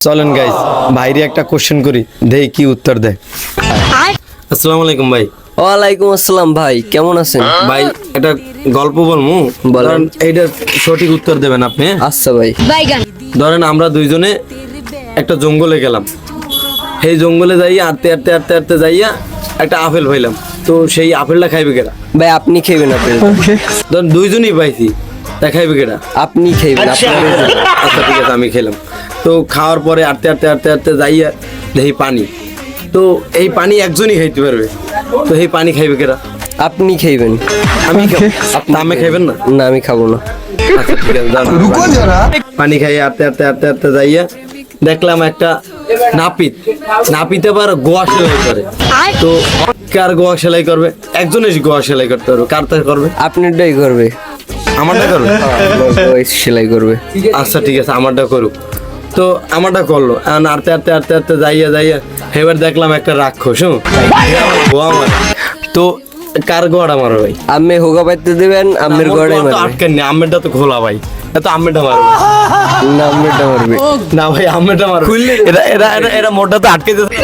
চলেন গাইস ভাইরে একটা কোশ্চেন করি, দেই কি উত্তর দেয়। আসসালামু আলাইকুম ভাই। ওয়ালাইকুম আসসালাম ভাই, কেমন আছেন? ভাই একটা গল্প বলবো, বলেন। ধরেন এইটার সঠিক উত্তর দেবেন আপনি। আচ্ছা ভাই। ধরেন আমরা দুইজনে একটা জঙ্গলে গেলাম, সেই জঙ্গলে যাইয়া আটতে আটতে আটতে আটতে যাইয়া একটা আপেল পাইলাম, তো সেই আপেলটা খাইবে কেডা? ভাই আপনি খাইবেন আপেল। ধরেন দুইজনই পাইছি, তা খাইবে কেডা? আপনি খাইবেন আচ্ছা ঠিক আছে, আমি খেলাম। তো খাওয়ার পরে আটতে আটতে আটতে আটতে যাইয়া দেখি পানি, তো এই পানি একজনই খাইতে পারবে, তো এই পানি খাইবে কেডা? আপনি খাইবেন। আমি খাবো, আপনি খাইবেন না? না আমি খাবো না। আচ্ছা ঠিক আছে, দাঁড়ান। পানি খাই আটতে আটতে আটতে আটতে যাইয়া দেখলাম একটা নাপিত, নাপিত আবার গোয়া সেলাই করে। তো কার গোয়া সেলাই করবে? একজনের গোয়া সেলাই করতে পারবে, কারটা করবে? আপনারটাই করবে। আমারটা করবে? ওই সেলাই করবে। আচ্ছা ঠিক আছে, আমারটা করুক। তো আমারটা করলো, এখন আটতে আটতে আটতে আটতে যাইয়া যাইয়া এবার দেখলাম একটা রাক্ষস, গোয়া মারে। তো কার গোয়াটা মারো ভাই? আমি হোগা পাইতে দিবেন, আমের গড়াই মারবে। আটকেন নি, আমেরটা তো খোলা ভাই, এত আমেরটা মারবে না আমেরটা মারবে। না ভাই, আমেরটা মারবে। এটা মোটা তো আটকে দিতে